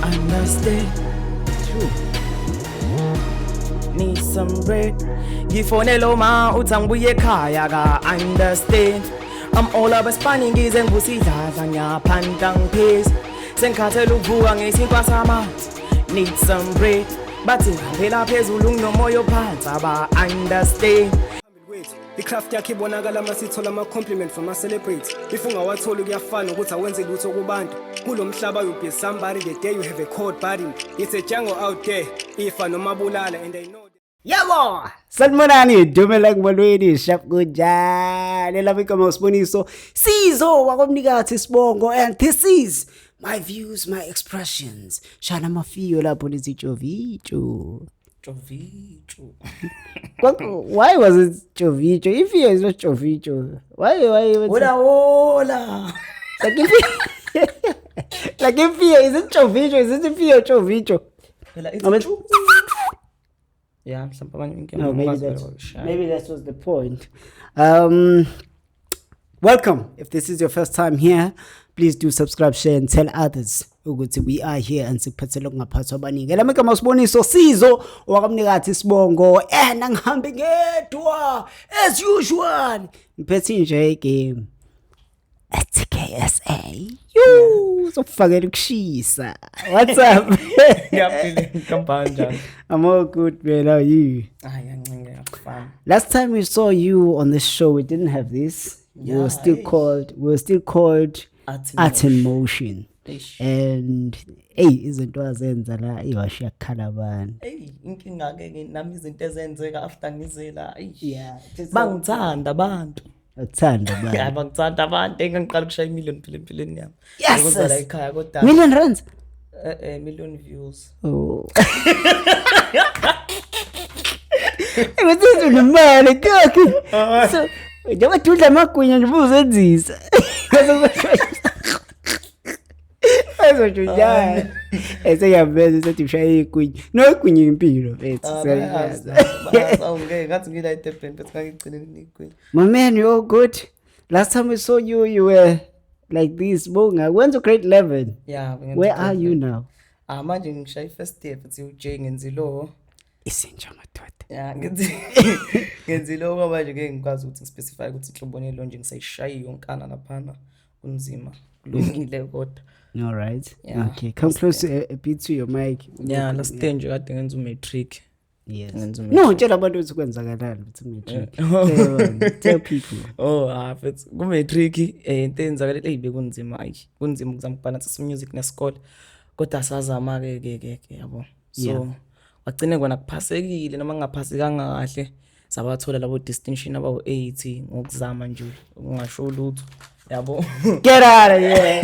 understand. True. Need some bread. Gifonelo ma utanguye kaya ga understand. I'm all about spanning giz and pussy lasagna pandang pace. Senkatelu vuga ngesinkwa samat. Need some bread. But in Pela Pezulung no more your pants about understand. Wait, the craft yakhe bonakala masithola ama compliment from a celebrity. If ungawathola kuyafana ukuthi awenze lutho kubantu. Kulomhlaba you be somebody the day you have a cold body. It's a jungle out there. Ifa noma bulala and they know. Yabo! Sanibonani, dumela kubalweni, shap kunjani? Lapha igama uSiboniso Sizo wakomnikazi Sibongo, and this is my views, my expressions. Shana mafiyo lapho lesijovijo. Jovicho. Why was it jovijo? If here is not jovijo. Why Hola. Like if here is it jovijo? Is it fear jovijo? Yeah, no, maybe that was the point. Welcome. If this is your first time here, please do subscribe, share, and tell others ukuthi we are here and siphathele ngaphathwa abaningi. Lami igama uSiboniso Sizo wakamnikazi Sibongo, and angihambe ngedwa as usual. Ngiphethe nje game. It's KSA. You so fakela ukushisa. What's up? I'm all good, man. How are you? Last time we saw you on the show, we didn't have this. We were still called Art in Motion. And izinto azenza la iwashiya khalabani. Inkinga ke nami izinto ezenzeka after ngizela. Yeah. Bangithanda abantu. Uthanda abantu. Yeah, bangithanda abantu engiqala ukushaya million empilweni yami. Yes. Ngizela ekhaya kodwa. Million rands. Million views. Oh. Ngizizwe nemali kakhi. So, njengoba tudla amagwinya nje uzenzisa. Ezojujana. Eseyaveza sethi ushaye igwinya. No igwinya impilo mfethu. Awungeke ngathi ngila eTurban but ngagcina nigwinya. My man, you're good. Last time we saw you, you were like this. Bonga, went to grade 11. Yeah. Where are you now? Manje ngishaya first year futhi uJ ngenzilo. Isinja madoda. Yeah, ngenzilo ngoba nje ngeke ngikwazi ukuthi ngispecify ukuthi inhlobonelo nje ngisayishayi yonkana laphana kunzima. Kulungile kodwa. All right. Yeah. Okay, come close a bit to your mic. Yeah, last day nje kade ngenza umatric. Yes. No, tell abantu ukuthi kwenzakalani ukuthi matric. Tell people. Futhi ku matric into enzakalele eyibekunzima ayi. Kunzima ukuzama ukubalance music nesikole. Kodwa sazama ke yabo. So wagcine kona kuphasekile noma ngaphasikanga kahle. Sabathola labo distinction abawu 80 ngokuzama nje ungasho lutho. Yabo. Get out of here.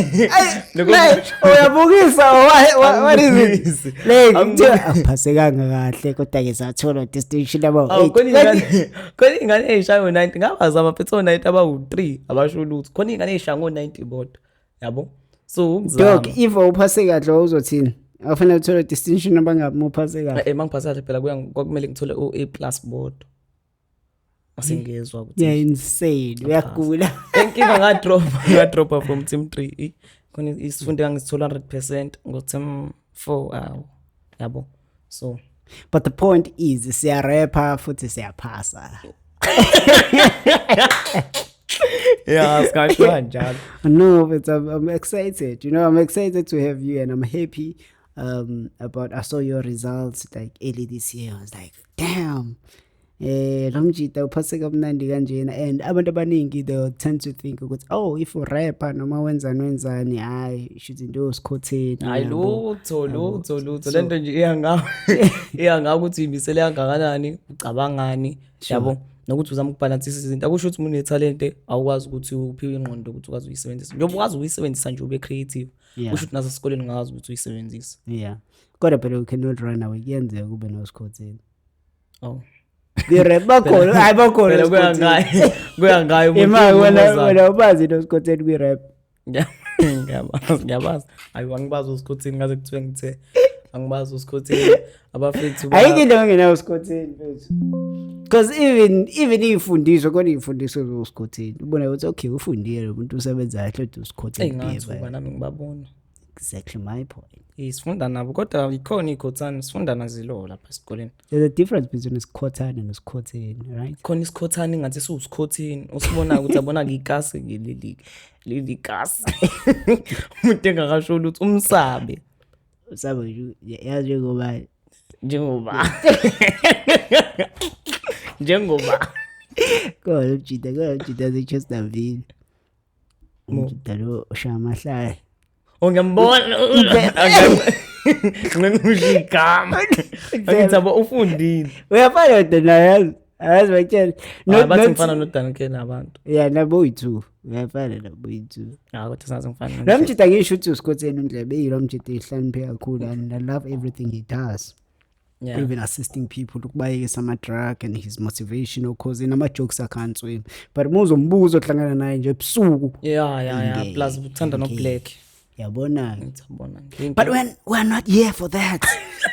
Uyabukisa what is it? Like aphasekanga kahle kodwa ke sathola distinction abawu 8. Khona ingane eyishayo 90 ngabazama phetho 90 abawu 3 abasho lutho. Khona ingane eyishayo ngo 90 bodwa. Yabo. So umzama. Dog, if uphase kahle uzothini? Afanele uthola distinction abangamuphase kahle. Mangiphase kahle phela kwakumele ngithole o A+ bodwa. Asingezwa ukuthi yeah, insane. Uyagula. Inkinga ngadropa from team 3. Khona isifundo ngizithola 100% ngo team 4 yabo. So but the point is siya rapper futhi siyaphasa. Yeah, skashwa njalo. No, but I'm excited. You know, I'm excited to have you and I'm happy about I saw your results like early this year. I was like, damn. Lomjita uphase kamnandi kanjena, and abantu abaningi they tend to think ukuthi oh if u rapper noma wenzani hayi should do usikhotheni hayi lutho lento nje iyanga ukuthi imisele kangakanani ucabangani yabo nokuthi uzama ukubalance izinto akusho ukuthi umuntu unetalent awukwazi ukuthi uphiwe ingqondo ukuthi ukwazi uyisebenzisa njengoba ukwazi uyisebenzisa nje ube creative kusho ukuthi naso esikoleni ungakwazi ukuthi uyisebenzise. Yeah, kodwa phela you cannot run away kuyenzeka kube nosikhotheni. Kuya ngayo umuntu wena ubazi nosikhotheni kwi rap. Yeah, ngiyabazi angibazi usikhotheni ngaze kuthiwe ngithe angibazi usikhotheni abafethu ayikho ngena usikhotheni mfethu because even ifundiswa kodwa ifundiswa usikhotheni ubona ukuthi okay ufundile umuntu usebenza kahle usikhotheni nami ngibabona exactly my point. Sifunda nabo kodwa ikhona ikhothana sifunda nazilo lapha esikoleni. There's a difference between isikhothane nesikhotheni, right? Khona isikhothani ngathi siwusikhothini usibona ukuthi abona ngikasi leli kasi. Umuntu engakasho ukuthi umsabe Sabe nje yazi njengoba kodwa ujida zeChesterfield. Ujida lo shamahlaya. ngiyambona ngikushigama ngithaba ufundile Uyafana yona yazi bakhe bathi ngifana noDankeni nabantu yeah nabo yitu uyafana nabo yitu kodwa sazi ngifana lo mjida ngisho ukuthi usikhotheni uNdlebe yilo mjida ehlanipheke kakhulu and I love everything he does. yeah Even assisting people ukubayekisa ama-drug and his motivational cause nama-jokes akhantswe but muzombuzo ohlangana naye nje ebusuku yeah plus uthanda no black yabona ngiyabona but when we're not here for that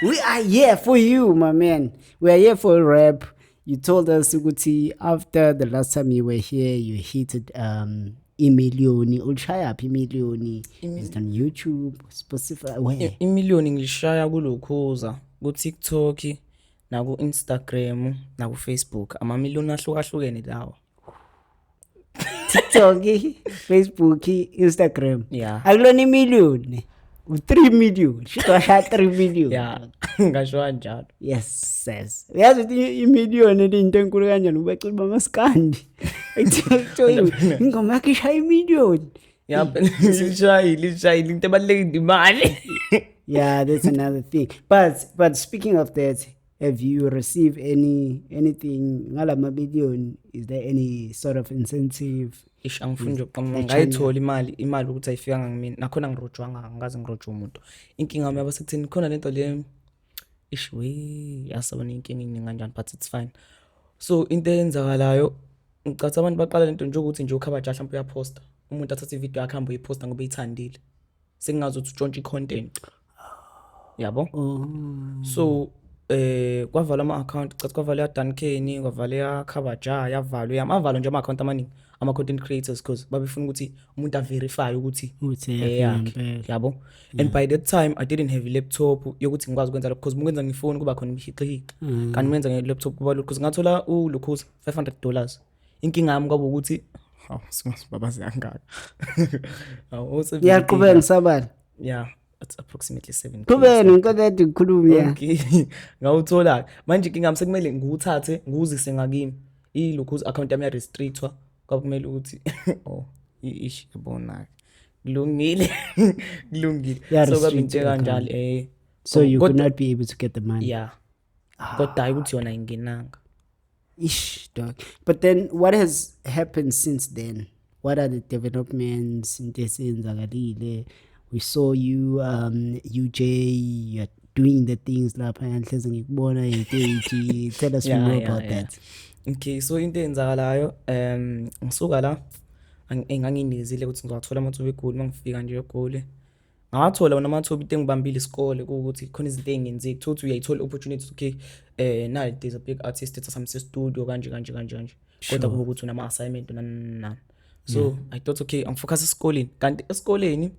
we are here for you my man, we are here for rap. You told us ukuthi after the last time you were here you hit imiliyoni ulishaya phi imiliyoni is it on YouTube Spotify where imiliyoni ngilishaya kulokhuza ku TikTok na ku Instagram na ku Facebook amamiliyoni ahlukahlukene lawo TikTok, Facebook, Instagram. Yeah. Akulona imiliyoni. U3 million. Shitwa 3 million. yeah ngasho kanjalo Yes, says. Uyazi ukuthi imiliyoni into enkulu kanjani ubacula bamaskandi. Ekuthiwa ingoma yakhe ishaya imiliyoni. yeah lishayile into ebalekile imali Yeah, that's another thing. But speaking of that, have you received anything ngala mabillion? Is there any sort of incentive? angifunda uqhamuka ngayithola imali ukuthi ayifikanga ngimina nakhona ngirojwanga ngaze ngirojwa umuntu inkinga yami yaba sekuthini khona lento le yasabona inkinga iningi kanjani but it's fine. So into eyenzakalayo ngicatha abantu baqala lento nje ukuthi nje ukhabaja mhlawumbe uyaposta umuntu athatha ivideo yakhe hamba uyiposta ngoba eyithandile sengazi ukuthi utshontsha icontent yabo. So kwavala ama-account cathi kwavala yaDankeni kwavala yakhabaja yavalwa yamavalo nje ama-account amaningi ama-content creators because babefuna ukuthi umuntu averify ukuthi yakhe yabo. And by that time I didn't have a laptop yokuthi ngikwazi ukwenza lokho because mukwenza ngifoni kuba khona imihixihixi kanti menza nge-laptop kuba lokho because ngathola ulokhuza $500. Inkinga yami kwaba ukuthi singababazi yangaka Yaqhubeka ngisabala. yeah it's approximately 7. Qhubeka ngicela ukukhuluma. Okay ngawuthola manje inkinga yami sekumele ngiwuthathe nguzise ngakimi ilokhuza account yami ya restrictwa kwakumele ukuthi ish yabona kulungile so kwabe into kanjalo So you could not be able to get the money. yeah kodwa hayi ukuthi yona ingenanga. Ish, dog. But then what has happened since then? What are the developments in this in we saw you UJ, you're doing the things lapha enhleze ngikubona iTG. Tell us more about that. Okay, so into eyenzakalayo ngisuka la enganginizile ukuthi ngizathola amathuba eGoli mangifika nje eGoli. Ngathola wona amathuba into engibambile isikole ukuthi khona izinto engenzeki ukuthi uyayithola opportunities okay nayi there's a big artist ethatha some studio kanje kodwa kube ukuthi unama assignment nani. So I thought okay angifocus esikoleni kanti esikoleni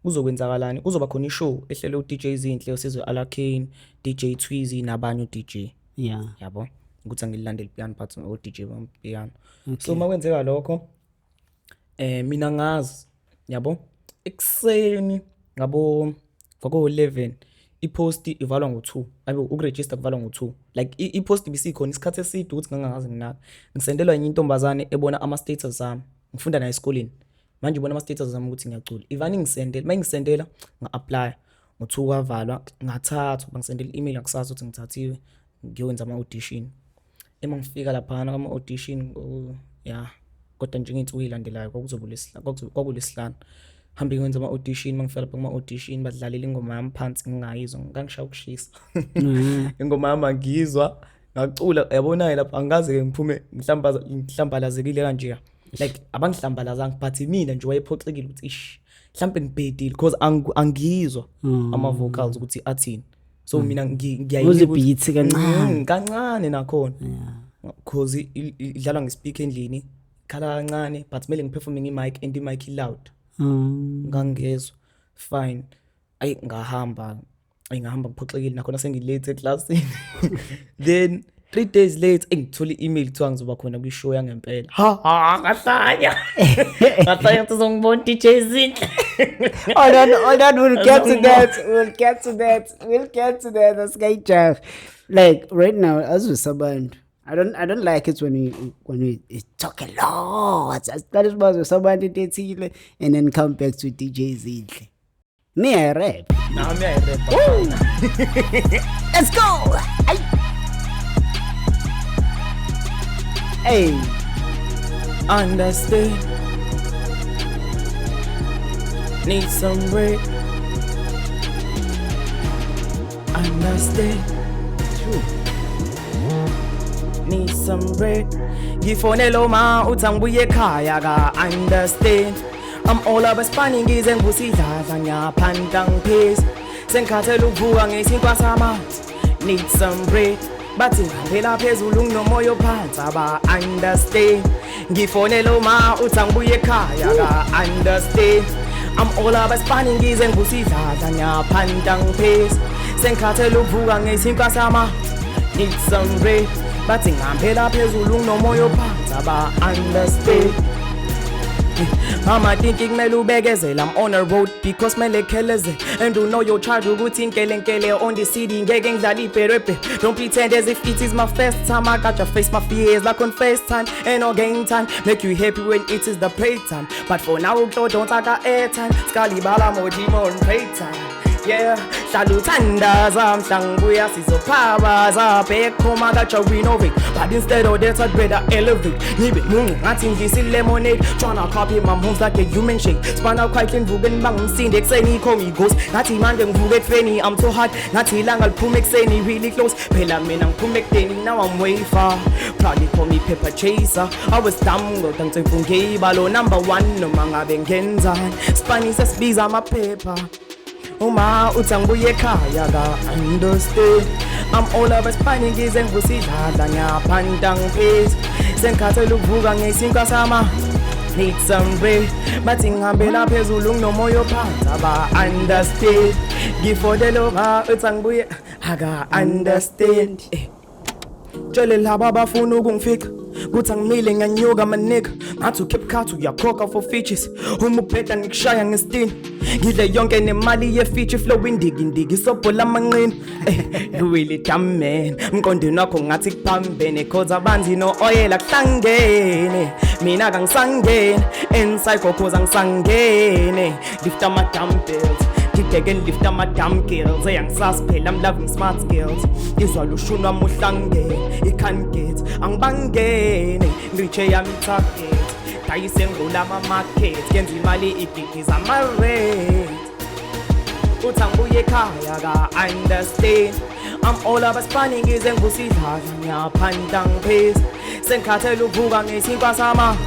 uzokwenzakalani kuzoba khona ishow ehlele uDJ Zinhle osizwe Alakane DJ Twizy nabanye uDJ yabo ukuthi angilandele piano but uDJ piano. So makwenzeka lokho mina ngazi yabo ekseni ngabo kwako 11 ipost ivalwa ngo2 abe ukuregister kuvalwa ngo2 like ipost ibisikhona isikhathi eside ukuthi ngangazi nginaka ngisendelwa enye intombazane ebona ama status zami ngifunda nayo esikoleni manje ubona ama status zami ukuthi ngiyacula ivani ngisendela mayingisendela nga-apply ngo2 kwavalwa ngathathwa bangisendela email ngakusazi ukuthi ngithathiwe ngiyokwenza ama audition ngifika lapha ama audition kodwa nje ngithu uyilandelayo kwakulesihlanu hambe ngikwenza ama audition mangifika lapha kuma audition badlalela ingoma yami phansi ngingayizwa ngangishaya ukushisa ingoma yami ngiyizwa ngacula yabona lapha angaze ke ngiphume ngihlambalazekile kanje like abangihlambalazanga but mina nje wayephoxekile ukuthi ish mhlambe ngibhedile because angiyizwa ama vocals ukuthi athini so mina ngiyayizwa beats kancane nakhona because idlala ngespeaker endlini khala kancane but kumele ngiperforme ngemic and imic loud ngangezwe fine ngahamba ngiphoxekile nakhona sengilate eclassini. Then 3 days late ngithola i-email kuthiwa ngizoba khona kwi-show yangempela. Ngahlanya. Ngahlanya sizongibona DJ Zinhle. Hold on, we'll get to that. That's guy Jeff. Like right now, as with someone, I don't like it when we talk a lot. That is what someone did and then come back to DJ Zinhle. Me I rap. Nah, me I rap. Let's go. Hey, Understand. Need some break. Understand. Need some break. Gifonelo ma utanguye kaya ga understand. I'm all about spanning giz and pussy lasagna pandang pace. Senkatelu vuga ngesinkwa samat. Need some break. Bathi ngihambela phezulu nginomoya phansi aba understand. Ngifonelo ma utanguye kaya ga understand. I'm all about spanning giz and pussy lasagna pandang pace. Senkatelu vuga ngesinkwa samat. Need some break. Bathi ngihambela phezulu nginomoya phansi aba understand. Mama thinking kumele ubekezela, I'm on a road because kumele kheleze. And you know your charge ukuthi nkele on the CD ngeke ngidlala iperepe. Don't pretend as if it is my first time. I got your face, my fears like on FaceTime. Ain't no game time, make you happy when it is the playtime. But for now, don't take a airtime. Skalibala Modimo on playtime. Yeah, Shalutanda Zam Shanguya Sisopawa Zape Koma that you renovate. But instead of that, I'd better elevate. Nibe Moon, nothing this is lemonade. Tryna copy my moves like a human shape. Span out quite in Vugan Bang, Sindex, any call me ghost. Natty man, them Vuget Fanny, I'm so hot. Natty Lang, I'll Pumex any really close. Pelamin, I'm Pumek Danny, now I'm way far. Probably call me Pepper Chaser. I was dumb, go down to Funke Balo, #1, no manga Bengenzan. Spanish SBs on my paper. Uma utanguye kaya ga understand. I'm all about spanning giz and pussy lasagna pandang pace. Senkatelu vuga ngesinkwa sama. Need some break. Bathi ngihambela phezulu nginomoya phansi aba understand. Ngifodelo ma utanguye aga understand. Jole laba bafuna ukungifika kuthi angimile nganyuka manika ngathi ukhip cut uyakhokha for features uma ubheda ngikushaya ngesitini ngidle yonke nemali ye-feature flow indiki sobhola amanqini really dumb man mqondweni wakho ngathi kuphambene cause abanzi no-oyela kuhlangene mina kangisangene encycle cause angisangene lift ama-dumbbells Again lift up my damn girls. I am saspel, I'm loving smart skills. Izwa lushunwa muhlangene, I can't get. Ang bangene, ngiche yami target. Tayise ngula ma market, kenzi imali ikikiza my rate. Utanguye kaya ga understand. I'm all about spanning giz and pussy lasagna pandang pace. Senkatelu vuga ngesinkwa sama.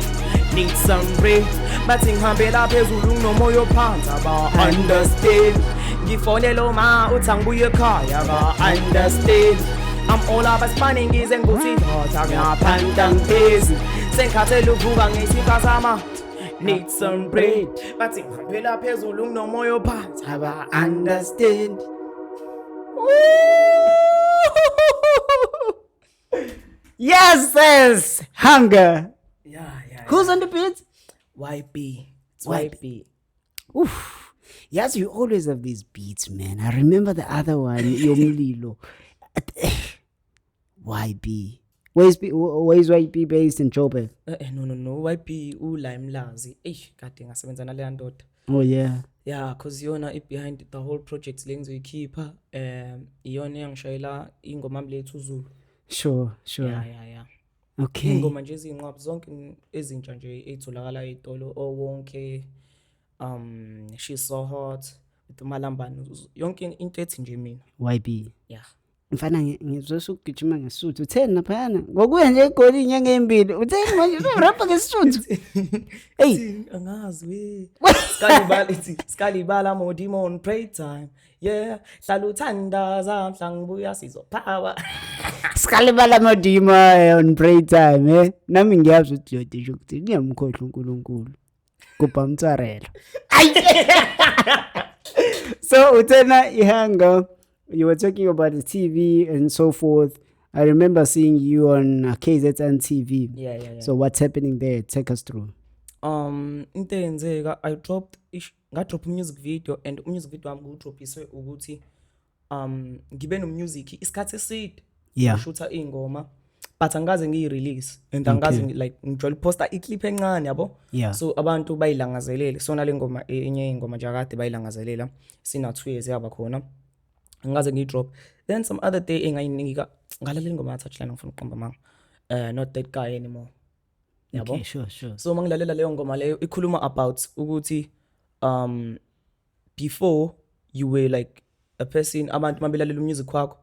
Need some break. Bathi ngihambela phezulu nginomoya phansi aba understand. Ngifonelo ma utanguye kaya ga understand. I'm all about spanning giz and pussy lasagna pandang pace. Senkatelu vuga ngesinkwa sama. Need some break. Bathi ngihambela phezulu nginomoya phansi aba understand. yes, hunger. Yeah. Who's on the beat? YB. It's YB. Oof. Yes, you always have these beats, man. I remember the other one, Yomlilo. YB. Where's YB based in Joburg? No. YB uLime Lazi. Kade ngasebenza nale ndoda. Oh yeah. Yeah, cause yona behind the whole project lengizoyikhipha iyona yangishayela ingoma mlethu uZulu. Sure. Yeah. Okay. Ingoma nje izinqwaba zonke ezintsha nje ezitholakala ezitolo wonke She's So Hot uMalambane yonke into ethi nje mina YB. Yeah. Mfana ngizosho ukugijima ngesuthu utheni naphana ngokuya nje igoli inyanga embili utheni manje urapha ngesuthu hey angazi we Skalibala Modimo on pray time yeah hlala uthandaza mhla ngibuya sizophaba Skalibala Modimo on pray time nami ngiyazi ukuthi yodisho ukuthi ngiyamkhohlwa uNkulunkulu kubhamtsarela So Utena Ihanga, you were talking about the TV and so forth. I remember seeing you on KZN TV. Yeah. So what's happening there? Take us through. Into eyenzeka I ngadrop music video, and music video wami ngudropiswe ukuthi ngibe no music isikhathi eside Yeah. ngishutha ingoma but angikaze ngiyi-release and angikaze like ngijwayele posta iclip encane yabo. Yeah. So abantu bayilangazelele, so nale ngoma enye ingoma nje akade bayilangazelela sina 2 years yaba khona angikaze ngiyidrop. Then some other day engayinika ngalalela ingoma yaTouchline ngifuna uqamba manga not that guy anymore yabo. Okay, sure. So mangilalela leyo ngoma leyo ikhuluma about ukuthi before you were like a person, abantu mabelalela music wakho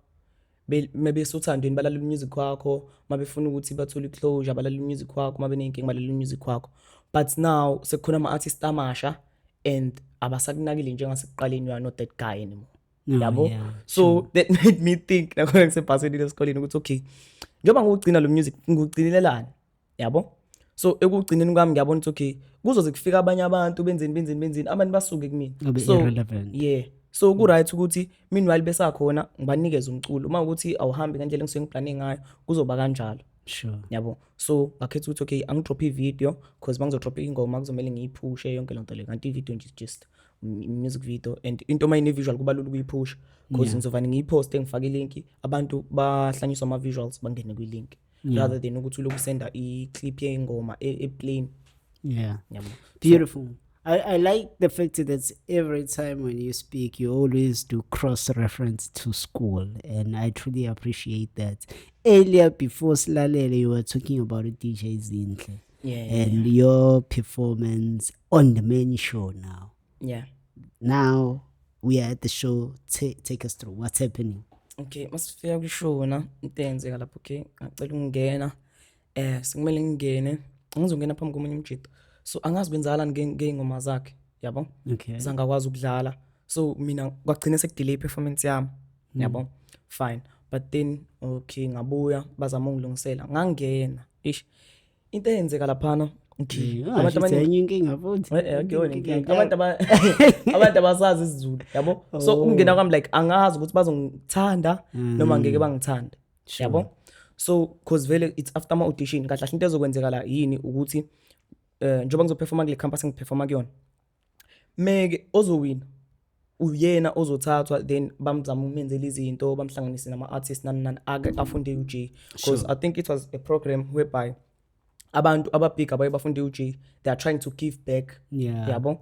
maybe sothandweni balalela music wakho, mabefuna ukuthi bathole iclosure balalela music wakho, mabe nenkinga balalela music wakho. But now sekukhona ama artists amasha and abasakunakile njengasekuqaleni, you are not that guy anymore. Yabo. Yeah, So that made me think nakhona ngisebhasini lesikoleni ukuthi okay, njoba ngugcina lo music ngugcinelelani yabo. So ekugcineni kwami ngiyabona ukuthi okay kuzoze kufika abanye abantu benzeni abantu basuke kumina. Abe So irrelevant. yeah, so ku right ukuthi meanwhile besakhona ngibanikeza umculo, uma ukuthi awuhambi ngendlela engisuke ngiplane ngayo kuzoba kanjalo Sure. yabo. So ngakhetha ukuthi okay angidrop i-video because mangizodrop ingoma kuzomela ngiyiphushe yonke lento le, kanti i-video nje just music video, and into mayine visual kuba lula ukuyiphusha because ngizovane ngiyiposte ngifake ilink abantu bahlanyiswa ama visuals bangene kwi-link rather than ukuthi uloku senda i-clip yengoma e-plain Yeah. yabo. Beautiful. I like the fact that every time when you speak, you always do cross-reference to school, and I truly appreciate that. Earlier, before Slalele, you were talking about DJ Zinhle and your performance on the main show now. Yeah. Now, we are at the show. Take us through. What's happening? Okay, masifika kwishow na into eyenzeka lapho. Okay, ngicela ukungena sikumele ngingene, ngizongena phambi komunye umjito, so angazi kwenzakalani ngey'ngoma zakhe yabo. Okay. Zangakwazi ukudlala, so mina kwagcina sekudelay performance yami yabo. Fine, but then okay ngabuya bazama ungilungisela ngangena into eyenzeka laphana. Okay, Abantu abantu abasazi isiZulu yabo. So ukungena kwami like angazi ukuthi bazongithanda noma ngeke bangithande yabo. So cause vele it's after ama audition kahle into ezokwenzeka la yini ukuthi njoba ngizoperforma kule campus ngiperforma kuyona, meke ozowina uyena ozothathwa, then bamzama umenzela izinto bamhlanganise nama artists nani ake afunde UJ because I think it was a program whereby abantu ababig abaye bafunde UJ they are trying to give back yabo.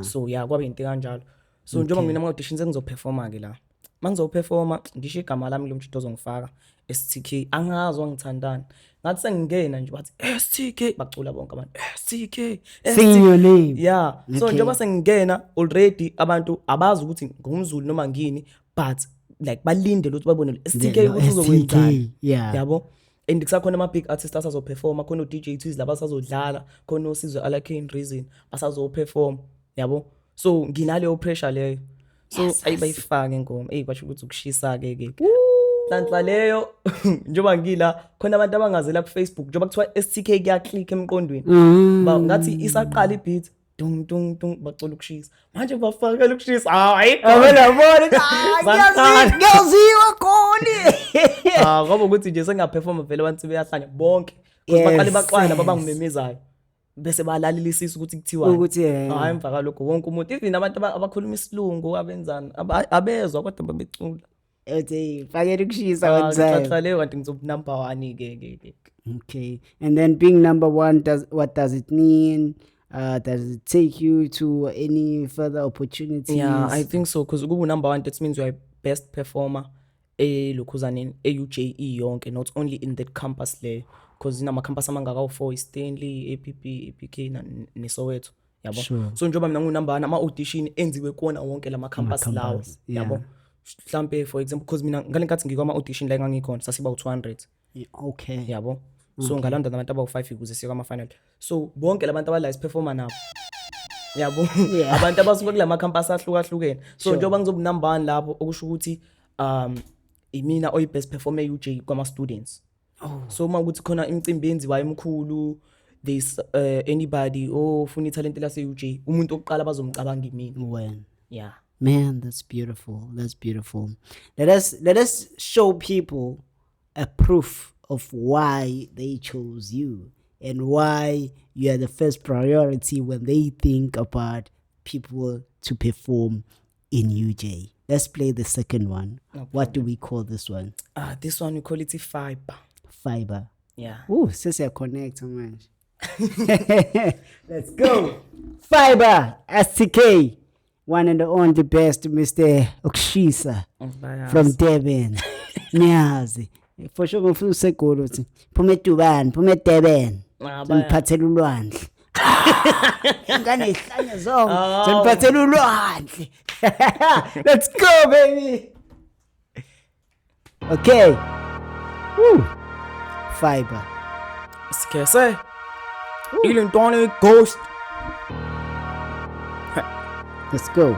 So yeah kwabe into kanjalo. So njoba mina ama auditions engizoperforma ke la mangizoperforma ngisho igama lami lo mjito ozongifaka STK angazwa ngithandana ngathi sengingena nje bathi STK bacula bonke abantu STK Sing your name. Yeah. So njoba sengingena already abantu abazi ukuthi ngumZulu noma ngini, but like balinde ukuthi babone STK ukuthi uzokwenzani yabo. And kusakhona ama big artists asazoperforma, khona uDJ Twiz laba basazodlala, khona uSizwe Alakane Reason basazoperform yabo. So nginaleyo pressure leyo, so ayibayifake ingoma kwasho ukuthi ukushisa ke hlanhla leyo njoba ngila khona abantu abangazela ku Facebook njoba kuthiwa STK kuya click emqondweni ngathi isaqala ibeat dung dung dung bacula ukushisa manje bafaka ukushisa hayi Ngiyaziwa khona. ngoba ukuthi nje sengaperform vele abantu beyahlanya bonke baqale baxwana babangimemizayo bese balalelisisa ukuthi kuthiwa hayi emva kalokho wonke umuntu even abantu abakhuluma isilungu abenzana abezwa kodwa babecula Fakela ukushisa kanjani. leyo kanti ngizoba number 1 ke. Okay. And then being number 1, what does it mean? Does it take you to any further opportunities? Yeah, I think so because ukuba number 1 that means you are best performer elokhuzaneni eUJE yonke, not only in that campus le because ina campus amangaka u4 Stanley, APP, APK ne Soweto yabo. So njoba mina ngu number 1 ama audition enziwe kuona wonke lama campus lawo yabo. Mhlambe for example because mina ngalenkathi ngikoma audition la engangikhona sasiba u200. Okay. Yabo. So ngalanda nabantu aba5 ukuze siya kuma final. So bonke labantu abala performer nabo yabo abantu abasuka kulama campus ahlukahlukene. So njoba ngizoba number 1 lapho okusho ukuthi imina oyi best performer eUJ kwama students. So uma ukuthi khona imicimbi yenziwayo emkhulu, there's anybody ofuna italent lase UJ, umuntu oqala bazomcabanga imina. When? Yeah. Man, that's beautiful. That's beautiful. Let us show people a proof of why they chose you and why you are the first priority when they think about people to perform in UJ. Let's play the second one. What do we call this one? This one we call it Fiber. Fiber. Yeah. Ooh, says connect man. Let's go. Fiber STK. One and only best Mr. Ukshisa from Durban. Niyazi. For sure ngifuna useGoli uthi phuma eDurban, phuma eDurban. Ngiphathela ulwandle. Ngane ihlanya zonke. Ngiphathela ulwandle. Let's go baby. Okay. Woo. Fiber. Skese. Ilintwana ghost. Let's go.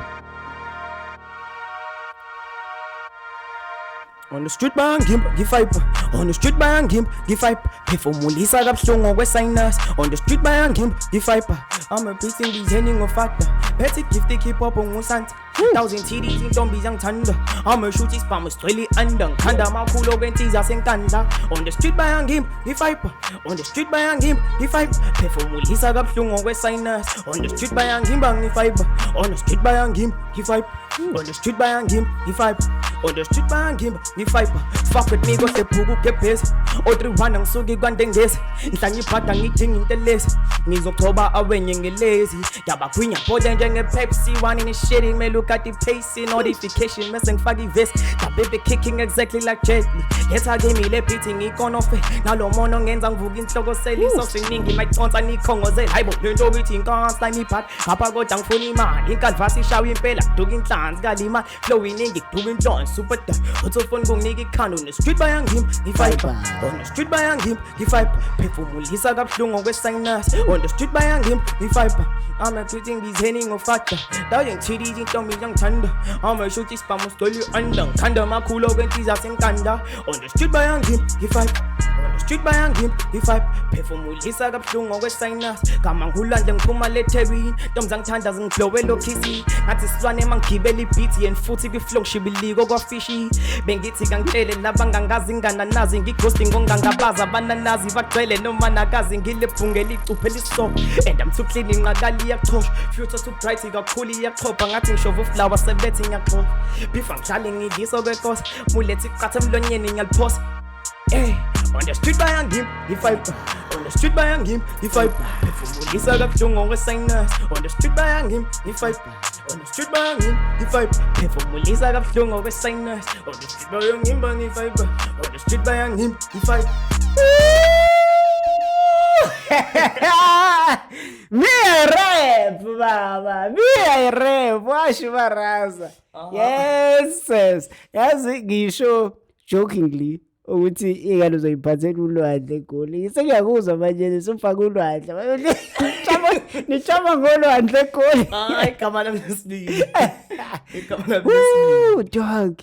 On the street bayangimba ngifiber, on the street bayangimba ngifiber, phefumulisa kabuhlungu kwesinus. On the street bayangimba ngifiber, I'm a beating beginning of factor. Petty gift keep up on Santa. 1000 TDs intombi zangithanda. I'm a shooting spam straight under. Khanda makhulo kwentiza senkanda. On the street bayangimba ngifiber, on the street bayangimba ngifiber, phefumulisa kabuhlungu kwesinus. On the street bayangimba ngifiber, on the street bayangimba ngifiber, on the street bayangimba ngifiber. On the street bayangimba ngifiber. Fuck with me cause ebhuku kebhesi. O31 ngisuki kwandengezi. Nhlanye iphatha ngidinga intelezi. Ngizokuthoba awenye ngelezi. Yabagwinya bode njenge-Pepsi. One in the shit may look at the pacing. Notification messing ngifaka ivesi. The baby kicking exactly like Jet Li. Yes I gave me le beating ikonofe. Nalo mono ngenza ngivuka inhloko seli. So siningi mayiconsa nikhongozela. Hayibo lento bithi inkansa imiphat. Ngapha kodwa ngifuna imali. Inkalvasi ishawa impela. Duka inhlanzi kalima. Flow iningi duka inhlonzi. Super da. Uthofoni kunginika ikhanda. On the street bayangimba ngifiber. On the street bayangimba ngifiber. Phefumulisa kabuhlungu kwesinus. On the street bayangimba ngifiber. I'm a beating beginning of factor. 1000 TDs intombi zangithanda. I'm a shooting spam straight under. Khanda makhulo kwentiza senkanda. On the street bayangimba ngifiber. On the street bayangimba ngifiber. Phefumulisa kabuhlungu kwesinus. Kama ngihulande ngiphuma leThekwini. Ntombi zangithanda zingiblowela okhisi. Ngathi silwane mangigibela ibeat and futhi kwi-flow ngishibiliko kwafishi. Bengithi kangitshele labangangazi ngananazi ngighosting ngongangabaza abananazi bagcwele noma nakazi ngilebhungela icuphe liso. And I'm too clean inqakali iyachosha. Future too bright kakhulu iyachopha ngathi ngishova flower sebethi ngiyachopha. Bifa ngidlale ngiyiso kwenkosi. Mulethi iqatha emlonyeni ngiyaliphosa. Hey, on the street bayangimba ngifiber. On the street bayangimba ngifiber. Phefumulisa kabuhlungu kwesinus. On the street bayangimba ngifiber. On the street bayangimba ngifiber. Phefumulisa kabuhlungu kwesinus. On the street bayangimba ngifiber. On the street bayangimba ngifiber. Me a rap, baba. Me a rap. Washu baraza. Yes. Yazi ngisho jokingly ukuthi ingane uzoyiphathela ulwandle eGoli. Sengiyakuzwa manje sifaka ulwandle. Nichama ngolwandle eGoli. Hayi igama lami lesibili. Igama lami lesibili. Dog.